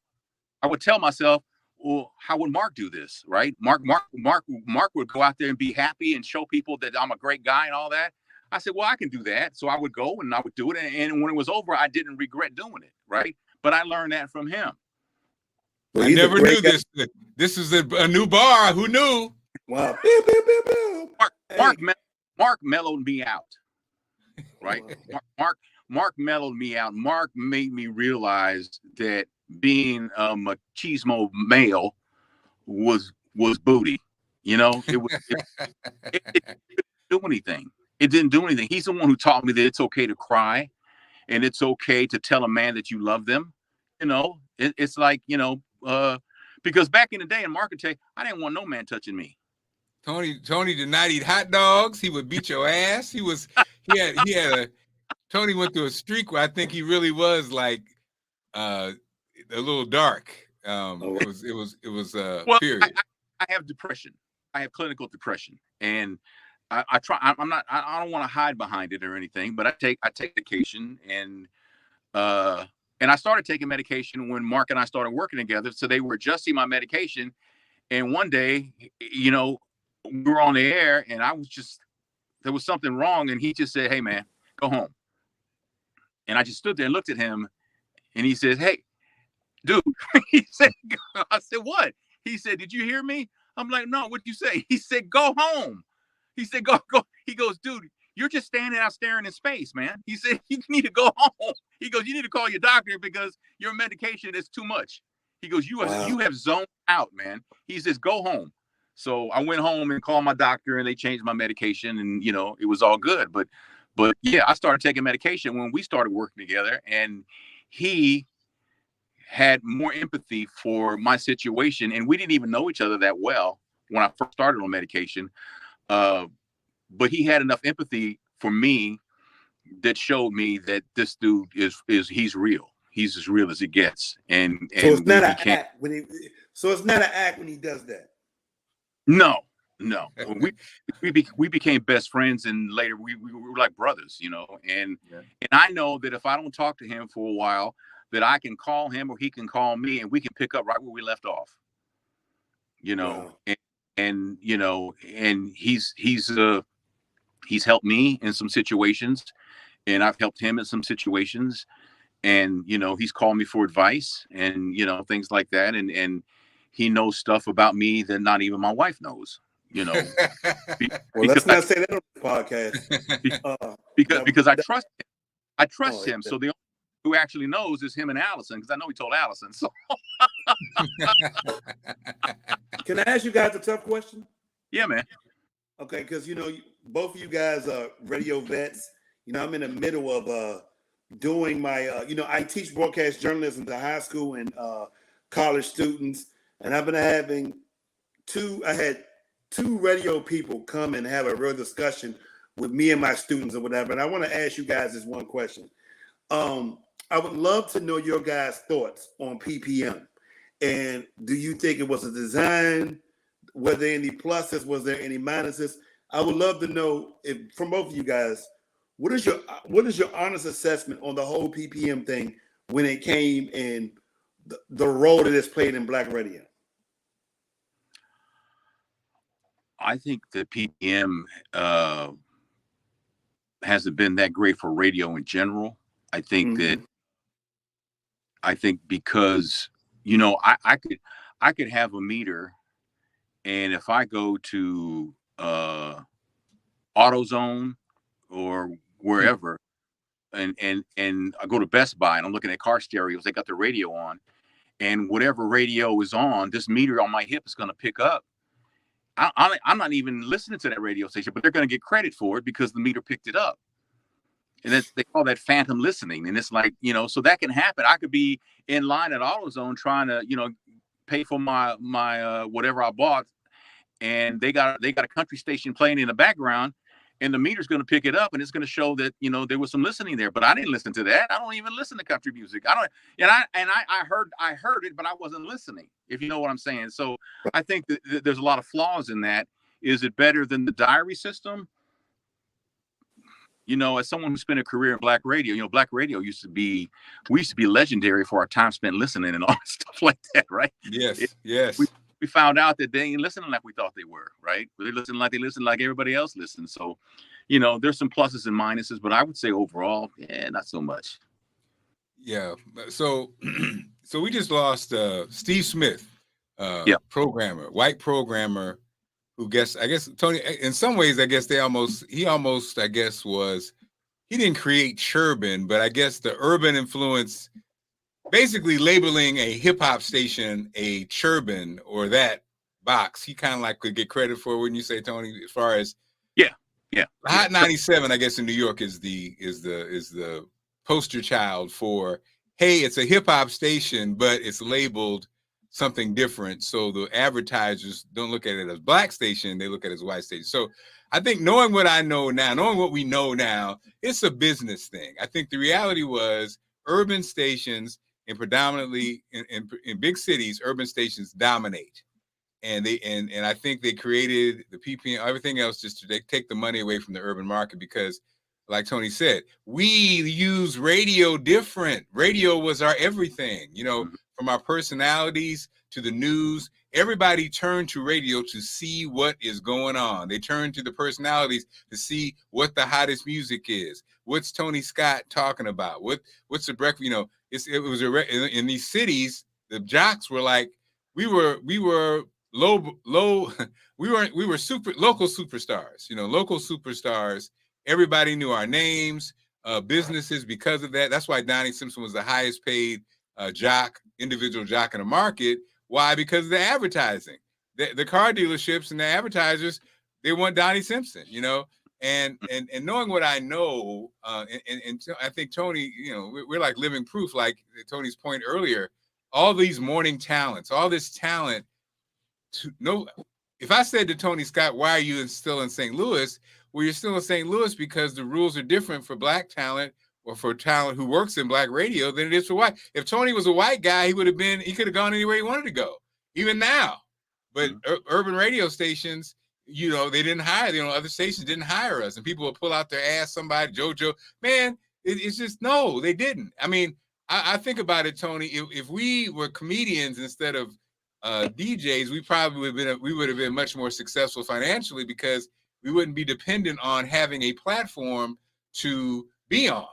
I would tell myself, well, how would Mark do this, right? Mark would go out there and be happy and show people that I'm a great guy and all that. I said, well, I can do that. So I would go and I would do it. And when it was over, I didn't regret doing it, right? But I learned that from him. Well, I never knew this. This is a new bar. Who knew? Wow. Mark mellowed me out, right? Mark mellowed me out. Mark made me realize that being a machismo male was booty. It didn't do anything. It didn't do anything. He's the one who taught me that it's okay to cry, and it's okay to tell a man that you love them. It's like because back in the day in marketing, I didn't want no man touching me. Tony did not eat hot dogs. He would beat your ass. Tony went through a streak where I think he really was like a little dark. It was period. I have depression. I have clinical depression, and I try. I don't want to hide behind it or anything, but I take medication, and I started taking medication when Mark and I started working together. So they were adjusting my medication, and one day, we were on the air, and there was something wrong, and he just said, "Hey, man, go home." And I just stood there and looked at him, and he said, "Hey, dude," he said. I said, "What?" He said, "Did you hear me?" I'm like, "No, what'd you say?" He said, "Go home." He said, "Go." He goes, "Dude, you're just standing out staring in space, man." He said, "You need to go home." He goes, "You need to call your doctor because your medication is too much." He goes, "You have zoned out, man." He says, "Go home." So I went home and called my doctor, and they changed my medication, and it was all good. But yeah, I started taking medication when we started working together, and he had more empathy for my situation, and we didn't even know each other that well when I first started on medication. But he had enough empathy for me that showed me that this dude he's real. He's as real as it gets. And so it's not an act when he does that. No. We became best friends, and later we were like brothers, and I know that if I don't talk to him for a while, that I can call him or he can call me, and we can pick up right where we left off. Wow. And he's helped me in some situations, and I've helped him in some situations, and he's called me for advice and things like that, and he knows stuff about me that not even my wife knows. Well, let's not say that on the podcast. Because I trust him. I trust him. So the only who actually knows is him and Allison, because I know he told Allison. So can I ask you guys a tough question? Yeah, man. Okay, because both of you guys are radio vets. I'm in the middle of doing my I teach broadcast journalism to high school and college students, and I've been having I had two radio people come and have a real discussion with me and my students or whatever. And I want to ask you guys this one question. I would love to know your guys' thoughts on PPM. And do you think it was a design? Were there any pluses? Was there any minuses? I would love to know from both of you guys, what is your honest assessment on the whole PPM thing when it came in the role that it's played in Black radio? I think the PPM hasn't been that great for radio in general. I think because I could have a meter, and if I go to AutoZone or wherever, and I go to Best Buy and I'm looking at car stereos. They got the radio on, and whatever radio is on, this meter on my hip is going to pick up. I'm not even listening to that radio station, but they're going to get credit for it because the meter picked it up. And they call that phantom listening. And it's like, so that can happen. I could be in line at AutoZone trying to, pay for my whatever I bought, and they got a country station playing in the background, and the meter's going to pick it up, and it's going to show that there was some listening there. But I didn't listen to that. I don't even listen to country music. I heard it, but I wasn't listening, if you know what I'm saying. So I think that there's a lot of flaws in that. Is it better than the diary system? As someone who spent a career in black radio, black radio we used to be legendary for our time spent listening and all that stuff like that, right? Yes, yes. We found out that they ain't listening like we thought they were, right? They listen like everybody else listens. So, there's some pluses and minuses, but I would say overall, not so much. Yeah. So we just lost Steve Smith, programmer, white programmer, who I guess Tony, in some ways, I guess he almost, I guess he didn't create Churban, but I guess the urban influence, basically labeling a hip hop station a Churban or that box, he kind of like could get credit for, wouldn't you say, Tony, as far as Hot 97, I guess in New York is the poster child for, hey, it's a hip hop station, but it's labeled something different, so the advertisers don't look at it as black station, they look at it as white station. So I think knowing what we know now, it's a business thing. I think the reality was urban stations, and predominantly in big cities, urban stations dominate, and I think they created the PPM, everything else, just to take the money away from the urban market, because like Tony said, we use radio different. Radio was our everything, from our personalities to the news. Everybody turned to radio to see what is going on. They turned to the personalities to see what the hottest music is. What's Tony Scott talking about? What's the breakfast? In these cities, the jocks were like, we were low, we were super local superstars. Local superstars. Everybody knew our names, businesses because of that. That's why Donnie Simpson was the highest paid individual jock in the market. Why? Because of the advertising. The car dealerships and the advertisers, they want Donnie Simpson, and knowing what I know, and I think Tony, we're like living proof, like Tony's point earlier, all these morning talents, all this talent if I said to Tony Scott, why are you still in St. Louis? Well, you're still in St. Louis because the rules are different for black talent or for talent who works in black radio than it is for white. If Tony was a white guy, he could have gone anywhere he wanted to go, even now. But urban radio stations, they didn't hire, other stations didn't hire us, and people will pull out their ass, somebody, JoJo, man, it's just, no, they didn't. I mean, I think about it, Tony, if we were comedians instead of DJs, we would have been much more successful financially, because we wouldn't be dependent on having a platform to be on,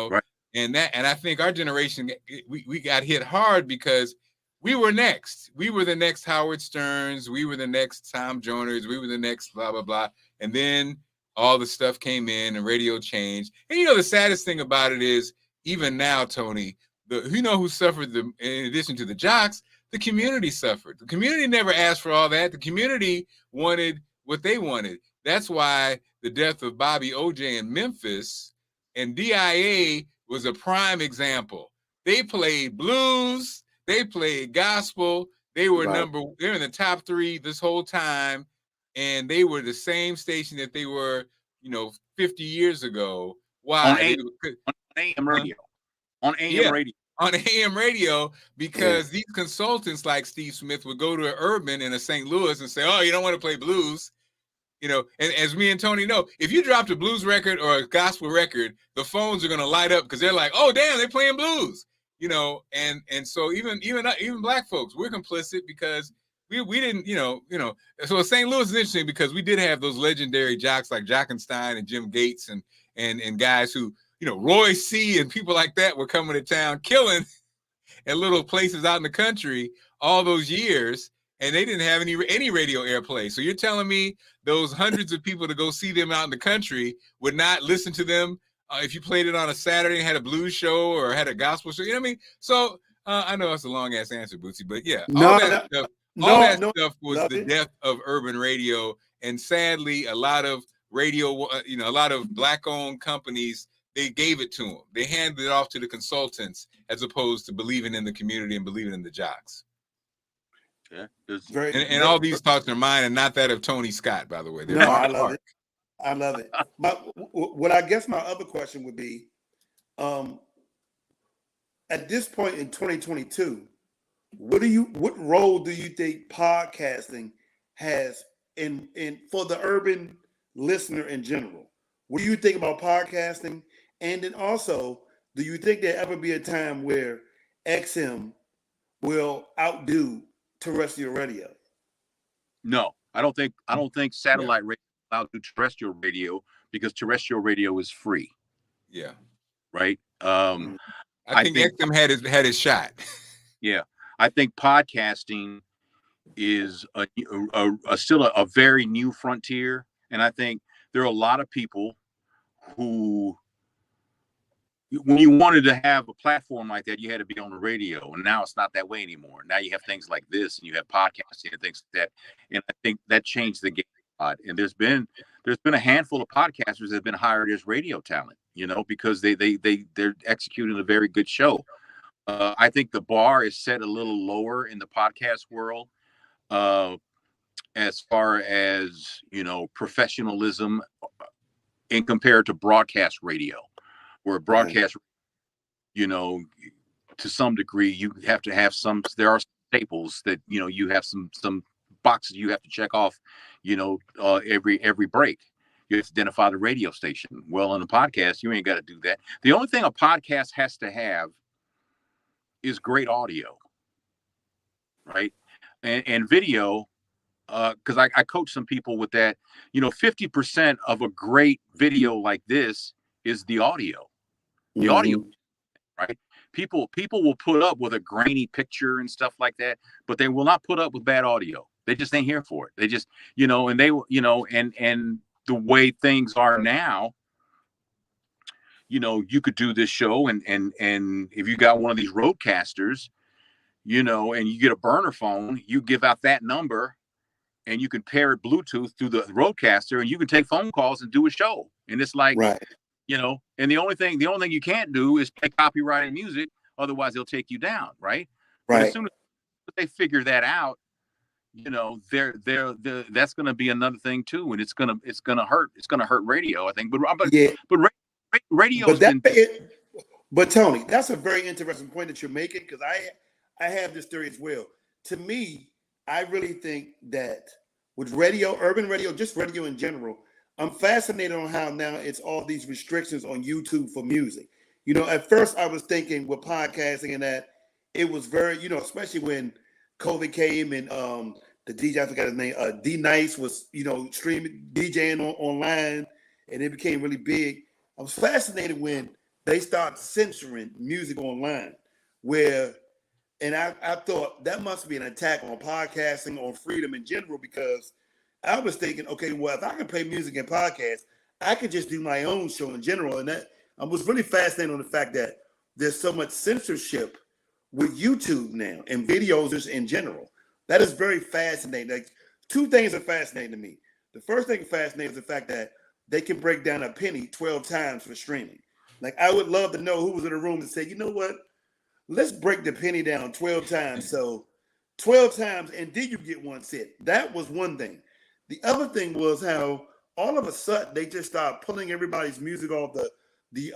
right. And I think our generation, we got hit hard because we were next. We were the next Howard Sterns. We were the next Tom Joiners. We were the next blah, blah, blah. And then all the stuff came in and radio changed. And the saddest thing about it is, even now, Tony, who suffered in addition to the jocks, the community suffered. The community never asked for all that. The community wanted what they wanted. That's why the death of Bobby OJ in Memphis and DIA was a prime example. They played blues, they played gospel, they were they're in the top 3 this whole time, and they were the same station that they were, 50 years ago. Why? On AM radio. On AM radio. On AM radio, because these consultants like Steve Smith would go to an urban in a St. Louis and say, oh, you don't want to play blues. And as me and Tony know, if you dropped a blues record or a gospel record, the phones are going to light up because they're like, oh, damn, they're playing blues, and so even black folks, we're complicit because we didn't, so St. Louis is interesting because we did have those legendary jocks like Jockenstein and Jim Gates and guys who, Roy C. and people like that were coming to town killing at little places out in the country all those years. And they didn't have any radio airplay. So you're telling me those hundreds of people to go see them out in the country would not listen to them if you played it on a Saturday and had a blues show or had a gospel show, you know what I mean? So I know it's a long ass answer, Bootsy, but yeah, all that stuff was the death of urban radio. And sadly, a lot of radio, a lot of black-owned companies, they gave it to them. They handed it off to the consultants as opposed to believing in the community and believing in the jocks. Yeah, and all these thoughts are mine and not that of Tony Scott, by the way. No, I love it. I love it. What I guess my other question would be, at this point in 2022, what role do you think podcasting has in for the urban listener in general? What do you think about podcasting? And then also, do you think there'll ever be a time where XM will outdo terrestrial radio? No, I don't think satellite radio will outdo terrestrial radio, because terrestrial radio is free. Yeah. Right. I think XM had his shot. Yeah, I think podcasting is still a very new frontier, and I think there are a lot of people who, when you wanted to have a platform like that, you had to be on the radio, and now it's not that way anymore. Now you have things like this, and you have podcasting and things like that, and I think that changed the game a lot. And there's been a handful of podcasters that have been hired as radio talent, because they're executing a very good show. I think the bar is set a little lower in the podcast world, as far as professionalism, in compared to broadcast radio, where broadcast, to some degree, you have to have there are staples that you have some boxes you have to check off, every break. You have to identify the radio station. Well, on a podcast, you ain't got to do that. The only thing a podcast has to have is great audio, right? And video, because I coach some people with that. 50% of a great video like this is the audio. The audio, right? People will put up with a grainy picture and stuff like that, but they will not put up with bad audio. They just ain't here for it. They just, and they, and the way things are now, you could do this show and if you got one of these roadcasters, and you get a burner phone, you give out that number and you can pair it Bluetooth through the roadcaster and you can take phone calls and do a show. And it's like, right. And the only thing you can't do is play copyrighted music. Otherwise they'll take you down. Right. Right. But as soon as they figure that out, that's going to be another thing too. And it's going to hurt radio, I think. But radio. But Tony, that's a very interesting point that you're making, because I have this theory as well. To me, I really think that with radio, urban radio, just radio in general, I'm fascinated on how now it's all these restrictions on YouTube for music. At first I was thinking with podcasting and that it was very, especially when COVID came and the DJ, I forgot his name, D Nice was, streaming, DJing online, and it became really big. I was fascinated when they started censoring music online, and I thought that must be an attack on podcasting, on freedom in general, because I was thinking, okay, well, if I can play music and podcasts, I could just do my own show in general. And that I was really fascinated on the fact that there's so much censorship with YouTube now and videos just in general. That is very fascinating. Like, two things are fascinating to me. The first thing fascinating is the fact that they can break down a penny 12 times for streaming. Like, I would love to know who was in the room and say, you know what? Let's break the penny down 12 times. So 12 times, and then you get one cent. That was one thing. The other thing was how all of a sudden they just started pulling everybody's music off the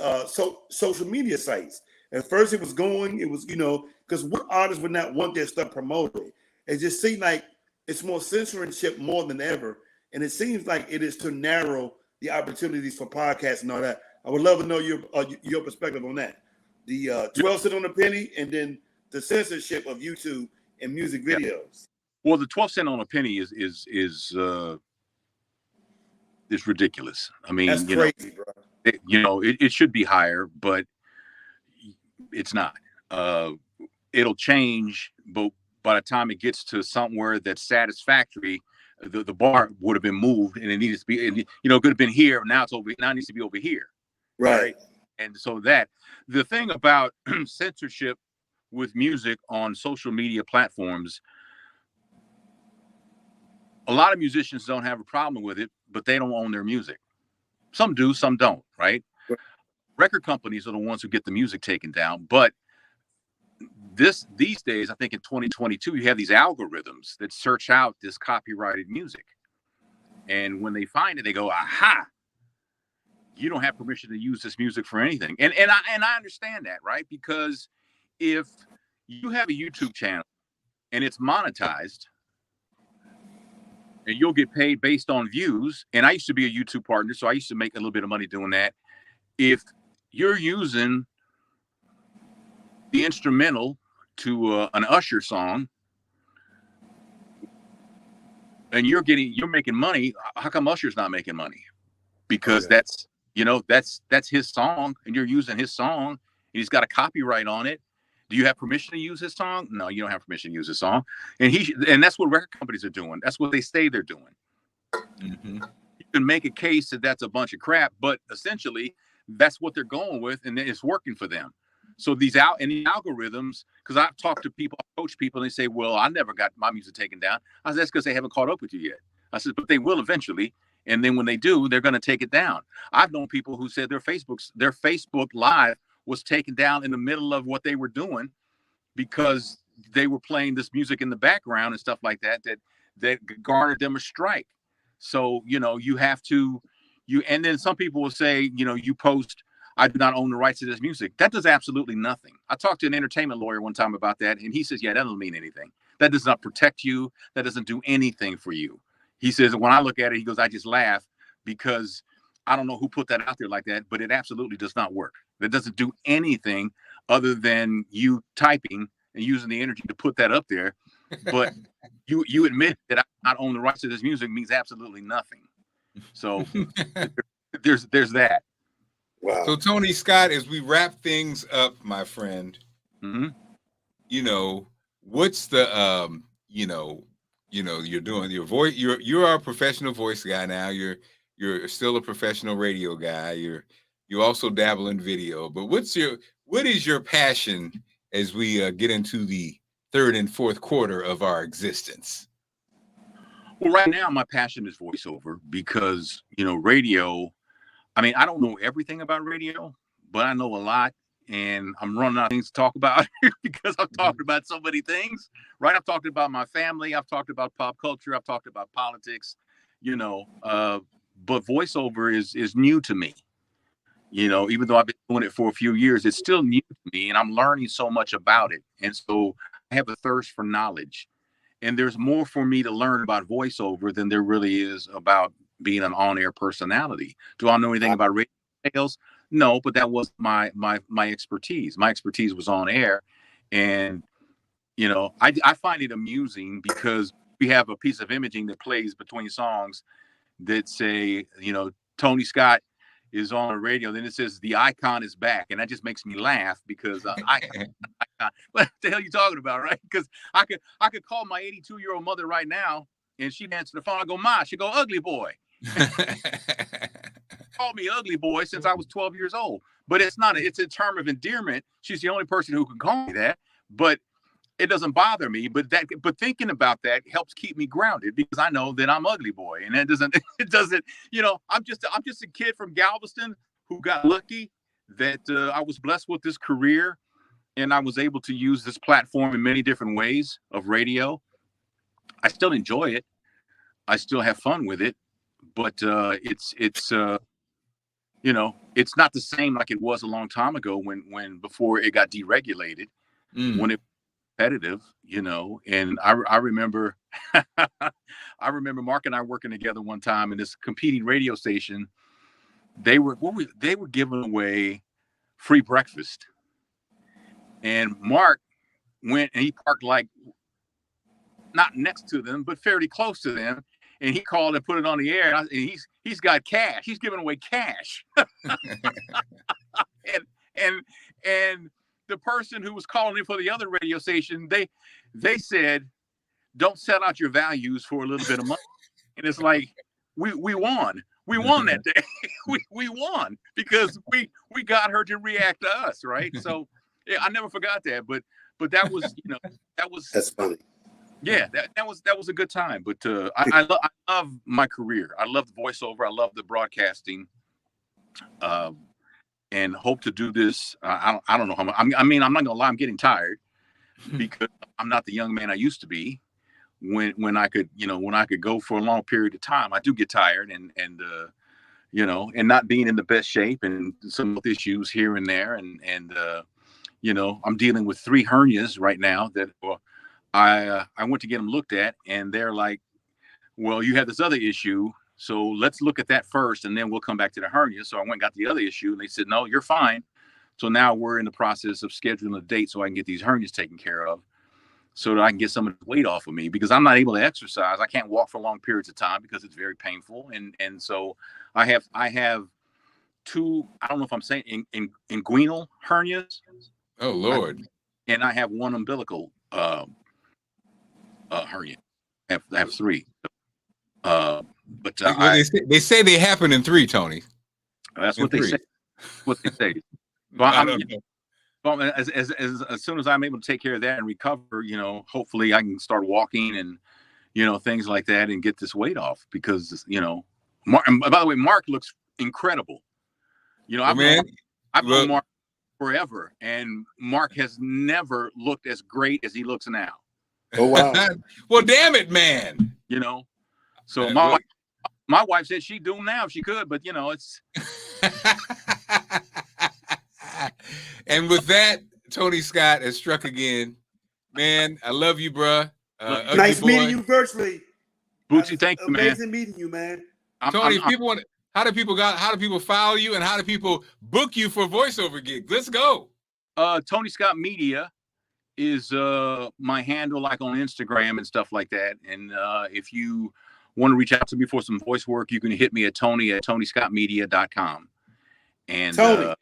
social media sites. At first it was, because what artists would not want their stuff promoted? It just seemed like it's more censorship more than ever. And it seems like it is to narrow the opportunities for podcasts and all that. I would love to know your perspective on that. The 12 cent on the penny, and then the censorship of YouTube and music videos. Yeah. Well, the 12 cent on a penny is ridiculous. I mean, that's crazy, bro. It should be higher, but it's not. It'll change, but by the time it gets to somewhere that's satisfactory, the bar would have been moved, and it needs to be. It could have been here. Now it's over. Now it needs to be over here. Right. And so that the thing about censorship with music on social media platforms, a lot of musicians don't have a problem with it, but they don't own their music. Some do, some don't, right? Record companies are the ones who get the music taken down. But these days, I think in 2022, you have these algorithms that search out this copyrighted music. And when they find it, they go, aha, you don't have permission to use this music for anything. And I understand that, right? Because if you have a YouTube channel and it's monetized, and you'll get paid based on views. And I used to be a YouTube partner, so I used to make a little bit of money doing that. If you're using the instrumental to an Usher song, and you're making money, how come Usher's not making money? Because that's his song, and you're using his song, and he's got a copyright on it. Do you have permission to use his song? No, you don't have permission to use his song. And that's what record companies are doing. That's what they say they're doing. Mm-hmm. You can make a case that that's a bunch of crap, but essentially that's what they're going with, and it's working for them. So these algorithms, because I've talked to people, I coach people, and they say, well, I never got my music taken down. I said, that's because they haven't caught up with you yet. I said, but they will eventually. And then when they do, they're going to take it down. I've known people who said their Facebook Live was taken down in the middle of what they were doing because they were playing this music in the background and stuff like that garnered them a strike. So, you have to, and then some people will say, you post, I do not own the rights to this music. That does absolutely nothing. I talked to an entertainment lawyer one time about that, and he says, yeah, that doesn't mean anything. That does not protect you. That doesn't do anything for you. He says, when I look at it, he goes, I just laugh because I don't know who put that out there like that, but it absolutely does not work. That doesn't do anything other than you typing and using the energy to put that up there. But you admit that I not own the rights to this music means absolutely nothing. So there's that. Wow. So Tony Scott, as we wrap things up, my friend, mm-hmm. What's the you're doing your voice. You're a professional voice guy now. You're still a professional radio guy. You also dabble in video. But what is your passion as we get into the third and fourth quarter of our existence? Well, right now my passion is voiceover because radio. I mean, I don't know everything about radio, but I know a lot. And I'm running out of things to talk about because I've talked about so many things, right? I've talked about my family. I've talked about pop culture. I've talked about politics, but voiceover is new to me, even though I've been doing it for a few years, it's still new to me and I'm learning so much about it. And so I have a thirst for knowledge, and there's more for me to learn about voiceover than there really is about being an on-air personality. Do I know anything about radio sales? No, but that was my expertise. My expertise was on air. And, I find it amusing because we have a piece of imaging that plays between songs that say, Tony Scott is on the radio. Then it says the icon is back. And that just makes me laugh because icon. What the hell are you talking about, right? Because I could call my 82-year-old mother right now and she'd answer the phone. I go, Ma, she'd go, ugly boy. Called me ugly boy since I was 12 years old, but it's a term of endearment. She's the only person who can call me that, but it doesn't bother me. But thinking about that helps keep me grounded because I know that I'm ugly boy, and it doesn't. I'm just a kid from Galveston who got lucky that I was blessed with this career, and I was able to use this platform in many different ways of radio. I still enjoy it. I still have fun with it, but it's not the same like it was a long time ago when before it got deregulated, when it was competitive, and I remember I remember Mark and I working together one time in this competing radio station. They were giving away free breakfast, and Mark went and he parked like not next to them, but fairly close to them. And he called and put it on the air. And he's got cash. He's giving away cash. and the person who was calling in for the other radio station, they said, don't sell out your values for a little bit of money. And it's like, we won. We won that day. we won because we got her to react to us, right? So yeah, I never forgot that. But that was, that's funny. Yeah, that was a good time. But I love my career. I love the voiceover. I love the broadcasting. And hope to do this. I don't know how much. I mean, I'm not gonna lie. I'm getting tired because I'm not the young man I used to be. When I could, when I could go for a long period of time, I do get tired, and not being in the best shape, and some issues here and there, and I'm dealing with 3 hernias right now that I went to get them looked at, and they're like, well, you have this other issue, so let's look at that first, and then we'll come back to the hernia. So I went and got the other issue, and they said, no, you're fine. So now we're in the process of scheduling a date so I can get these hernias taken care of, so that I can get some of the weight off of me, because I'm not able to exercise. I can't walk for long periods of time because it's very painful. And so I have 2, I don't know if I'm saying inguinal hernias. Oh Lord. And I have 1 umbilical hernia. I have 3. But they say they happen in 3, Tony. That's what they say. What they say. Well, as soon as I'm able to take care of that and recover, hopefully I can start walking and, things like that, and get this weight off, because, Mark, and by the way, Mark looks incredible. I've known Mark forever, and Mark has never looked as great as he looks now. Oh, wow. Well, damn it, man. So my wife said she'd do him now if she could, but it's. And with that, Tony Scott has struck again. Man, I love you, bruh. Nice meeting you virtually. Bootsy, thank you, man. Amazing meeting you, man. Tony, how do people follow you, and how do people book you for voiceover gigs? Let's go. Tony Scott Media is my handle, like on Instagram and stuff like that. And if you want to reach out to me for some voice work, you can hit me at tony@tonyscottmedia.com. And Tony.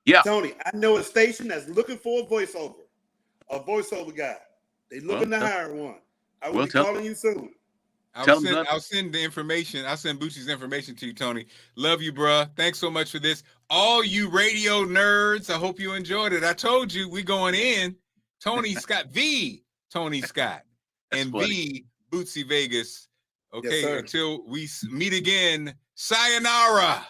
Yeah. Tony, I know a station that's looking for a voiceover guy. They looking to hire one. I will be calling you soon. I'll send the information. I'll send Bootsy's information to you, Tony. Love you, bruh. Thanks so much for this. All you radio nerds, I hope you enjoyed it. I told you we going in. Tony Scott, the Tony Scott, and the Bootsy Vegas. Okay, yes, until we meet again, sayonara.